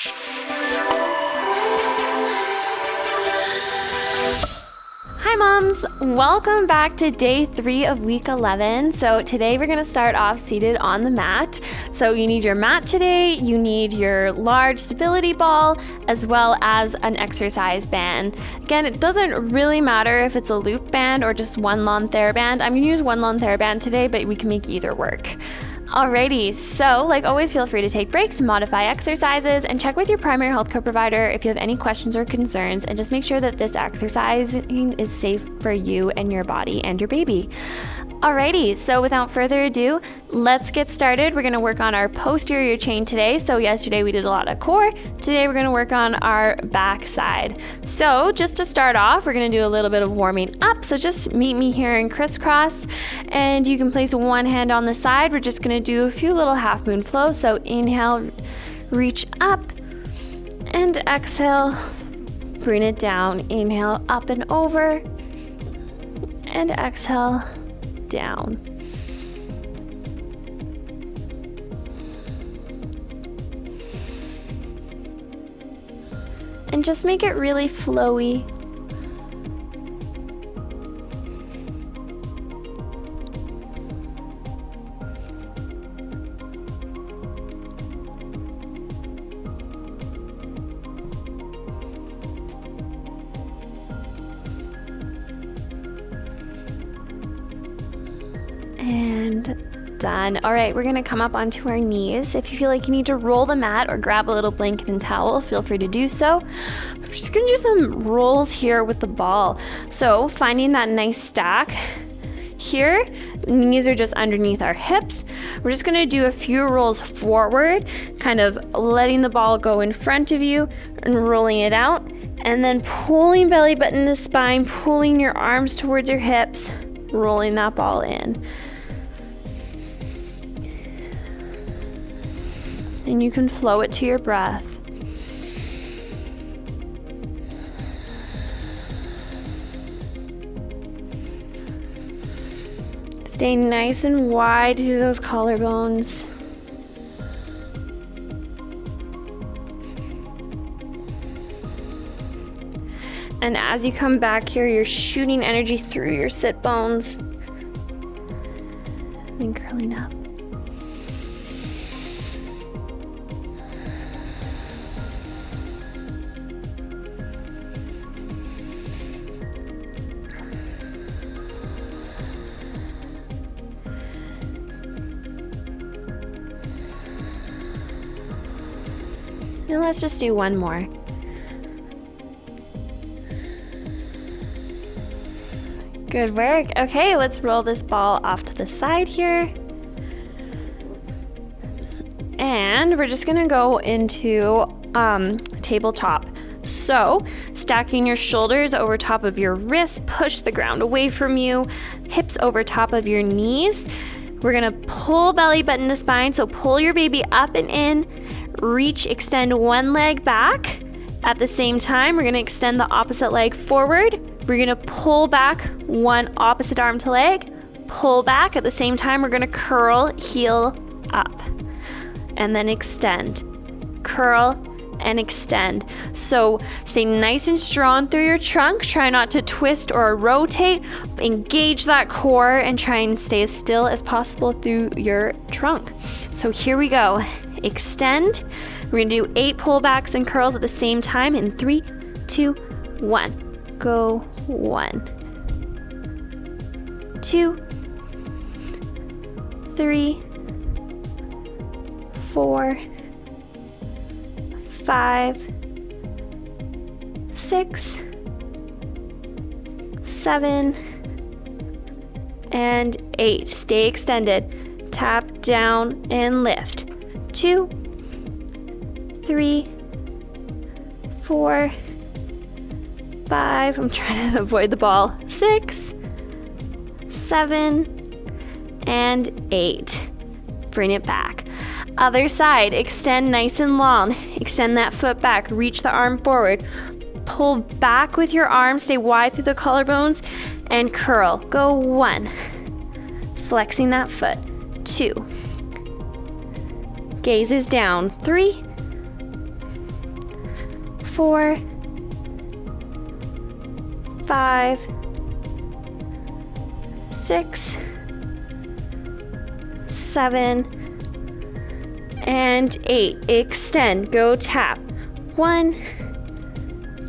Hi moms, welcome back to day 3 of week 11. So today we're going to start off seated on the mat. So you need your mat today, you need your large stability ball, as well as an exercise band. Again, it doesn't really matter if it's a loop band or just one long TheraBand. I'm going to use one long TheraBand today, but we can make either work. Alrighty, so like always, feel free to take breaks, modify exercises, and check with your primary healthcare provider if you have any questions or concerns, and just make sure that this exercising is safe for you and your body and your baby. Alrighty, so without further ado, let's get started. We're going to work on our posterior chain today. So yesterday we did a lot of core. Today we're going to work on our back side. So just to start off, we're going to do a little bit of warming up. So just meet me here in crisscross, and you can place one hand on the side. We're just going to do a few little half moon flows. So inhale, reach up, and exhale, bring it down. Inhale, up and over, and exhale, down. And just make it really flowy. And done. All right, we're gonna come up onto our knees. If you feel like you need to roll the mat or grab a little blanket and towel, feel free to do so. We're just gonna do some rolls here with the ball. So finding that nice stack here, knees are just underneath our hips. We're just gonna do a few rolls forward, kind of letting the ball go in front of you and rolling it out, and then pulling belly button to spine, pulling your arms towards your hips, rolling that ball in. And you can flow it to your breath. Stay nice and wide through those collarbones. And as you come back here, you're shooting energy through your sit bones. And curling up. And let's just do one more. Good work. Okay, let's roll this ball off to the side here. And we're just gonna go into tabletop. So stacking your shoulders over top of your wrists, push the ground away from you, hips over top of your knees. We're gonna pull belly button to spine, so pull your baby up and in, reach, extend one leg back. At the same time, we're gonna extend the opposite leg forward. We're gonna pull back one opposite arm to leg, pull back. At the same time, we're gonna curl, heel up, and then extend, curl, and extend. So stay nice and strong through your trunk. Try not to twist or rotate. Engage that core and try and stay as still as possible through your trunk. So here we go. Extend. We're gonna do 8 pullbacks and curls at the same time in 3, 2, 1. Go 1, 2, 3, 4, 5, 6, 7, and 8. Stay extended. Tap down and lift. 2, 3, 4, 5. I'm trying to avoid the ball. 6, 7, and 8. Bring it back. Other side, extend nice and long. Extend that foot back, reach the arm forward. Pull back with your arm, stay wide through the collarbones, and curl. Go 1. Flexing that foot. 2. Gaze is down. 3. 4, 5, 6, 7, and 8. Extend. Go tap. 1,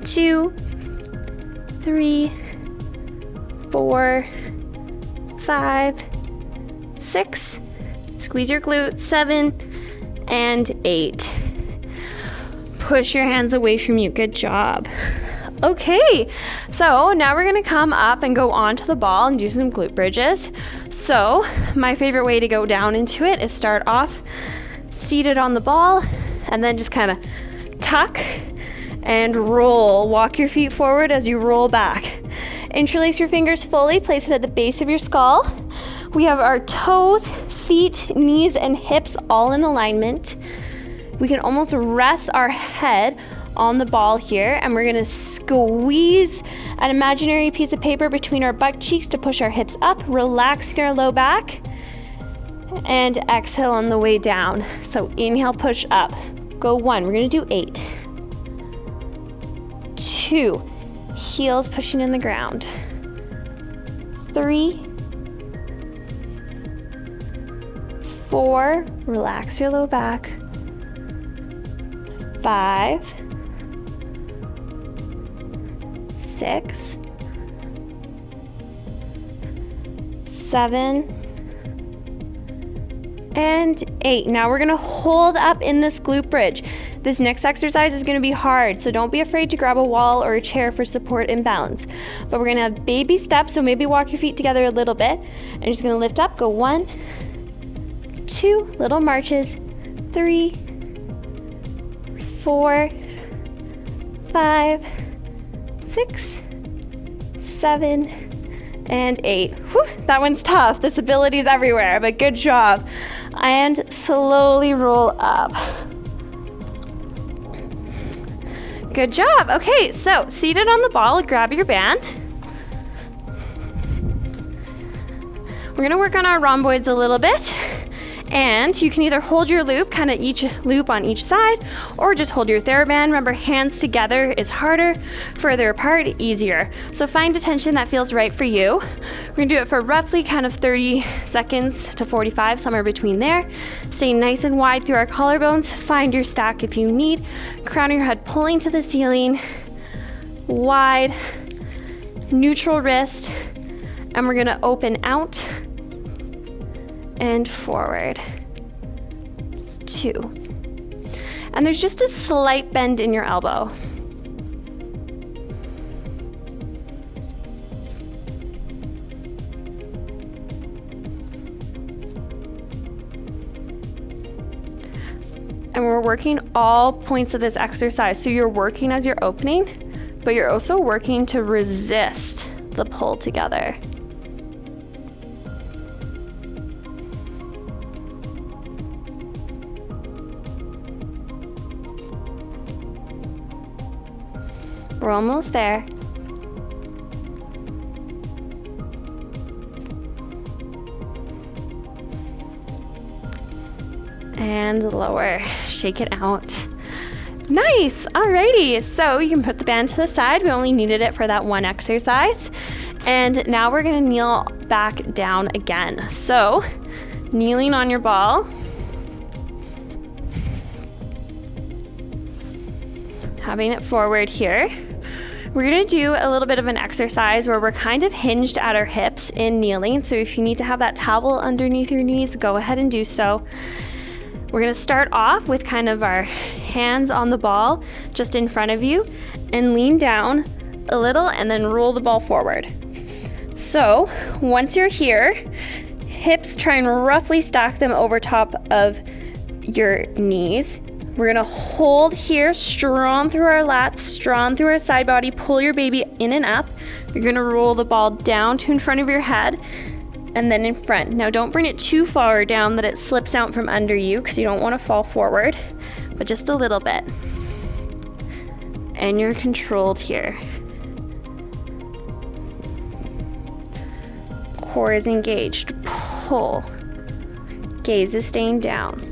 2, 3, 4, 5, 6. Squeeze your glute. 7 and 8. Push your hands away from you. Good job. Okay, so now we're gonna come up and go onto the ball and do some glute bridges. So my favorite way to go down into it is start off seated on the ball and then just kind of tuck and roll. Walk your feet forward as you roll back. Interlace your fingers fully, place it at the base of your skull. We have our toes, feet, knees, and hips all in alignment. We can almost rest our head on the ball here, and we're gonna squeeze an imaginary piece of paper between our butt cheeks to push our hips up, relaxing our low back, and exhale on the way down. So inhale, push up. Go 1, we're gonna do 8. 2, heels pushing in the ground. 3, 4, relax your low back. 5, 6, 7, and 8. Now we're gonna hold up in this glute bridge. This next exercise is gonna be hard, so don't be afraid to grab a wall or a chair for support and balance. But we're gonna have baby steps, so maybe walk your feet together a little bit. And you're just gonna lift up, go 1, 2, little marches, 3, 4, 5, 6, 7, and 8. Whew, that one's tough. This ability is everywhere, but good job. And slowly roll up. Good job. Okay, so seated on the ball, grab your band. We're gonna work on our rhomboids a little bit. And you can either hold your loop, kind of each loop on each side, or just hold your TheraBand. Remember, hands together is harder, further apart, easier. So find a tension that feels right for you. We're gonna do it for roughly kind of 30 seconds to 45, somewhere between there. Stay nice and wide through our collarbones. Find your stack if you need. Crown of your head pulling to the ceiling. Wide, neutral wrist. And we're gonna open out and forward. 2. And there's just a slight bend in your elbow. And we're working all points of this exercise. So you're working as you're opening, but you're also working to resist the pull together. We're almost there. And lower, shake it out. Nice, alrighty. So you can put the band to the side. We only needed it for that one exercise. And now we're gonna kneel back down again. So kneeling on your ball. Having it forward here. We're gonna do a little bit of an exercise where we're kind of hinged at our hips in kneeling. So if you need to have that towel underneath your knees, go ahead and do so. We're gonna start off with kind of our hands on the ball just in front of you and lean down a little and then roll the ball forward. So once you're here, hips, try and roughly stack them over top of your knees. We're gonna hold here, strong through our lats, strong through our side body, pull your baby in and up. You're gonna roll the ball down to in front of your head and then in front. Now don't bring it too far down that it slips out from under you because you don't wanna fall forward, but just a little bit. And you're controlled here. Core is engaged, pull. Gaze is staying down.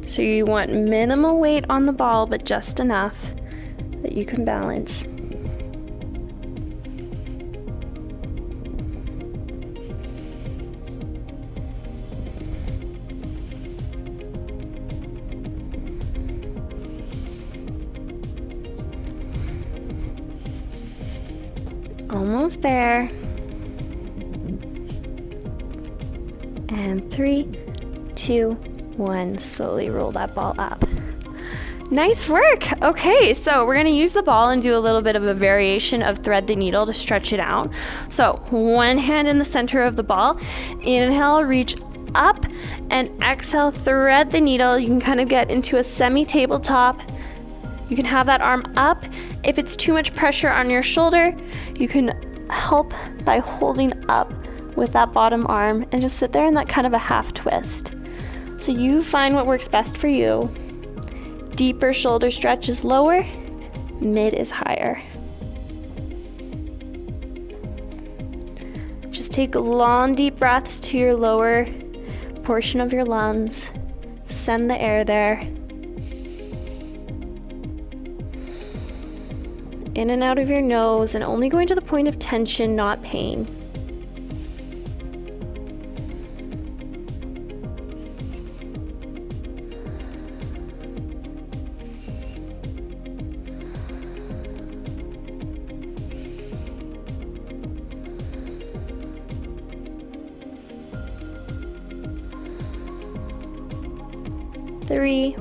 So you want minimal weight on the ball, but just enough that you can balance. Almost there. And 3, 2, 1. Slowly roll that ball up. Nice work. Okay, so we're gonna use the ball and do a little bit of a variation of thread the needle to stretch it out. So one hand in the center of the ball. Inhale, reach up, and exhale, thread the needle. You can kind of get into a semi-tabletop. You can have that arm up. If it's too much pressure on your shoulder, you can help by holding up with that bottom arm and just sit there in that kind of a half twist. So you find what works best for you. Deeper shoulder stretch is lower, mid is higher. Just take long, deep breaths to your lower portion of your lungs. Send the air there. In and out of your nose, and only going to the point of tension, not pain. Three,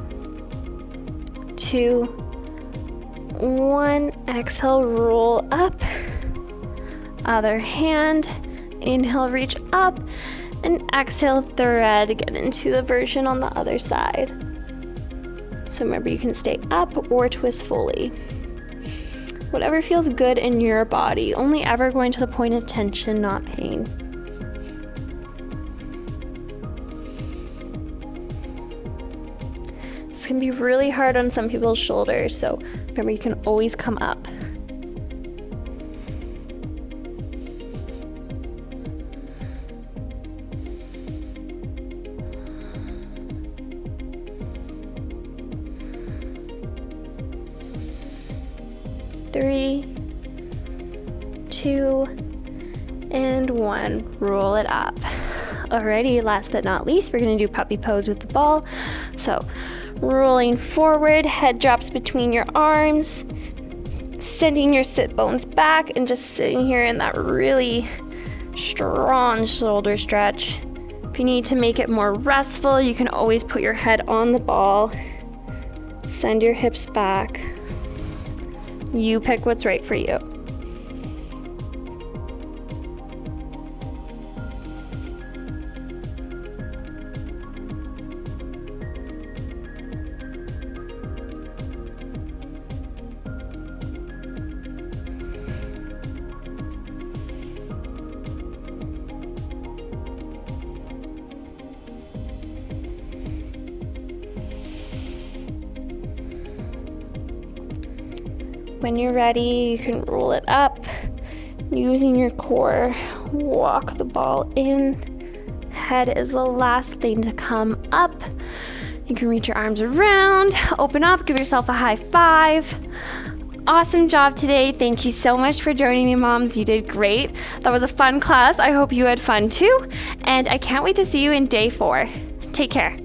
2, 1. Exhale, roll up. Other hand. Inhale, reach up. And exhale, thread. Get into the version on the other side. So remember, you can stay up or twist fully. Whatever feels good in your body. Only ever going to the point of tension, not pain. This can be really hard on some people's shoulders, so remember, you can always come up. Three, 2, and 1. Roll it up. Alrighty, last but not least, we're gonna do puppy pose with the ball. So rolling forward, head drops between your arms, sending your sit bones back, and just sitting here in that really strong shoulder stretch. If you need to make it more restful, you can always put your head on the ball, send your hips back. You pick what's right for you. When you're ready, you can roll it up. Using your core, walk the ball in. Head is the last thing to come up. You can reach your arms around, open up, give yourself a high five. Awesome job today. Thank you so much for joining me, moms. You did great. That was a fun class. I hope you had fun too. And I can't wait to see you in day 4. Take care.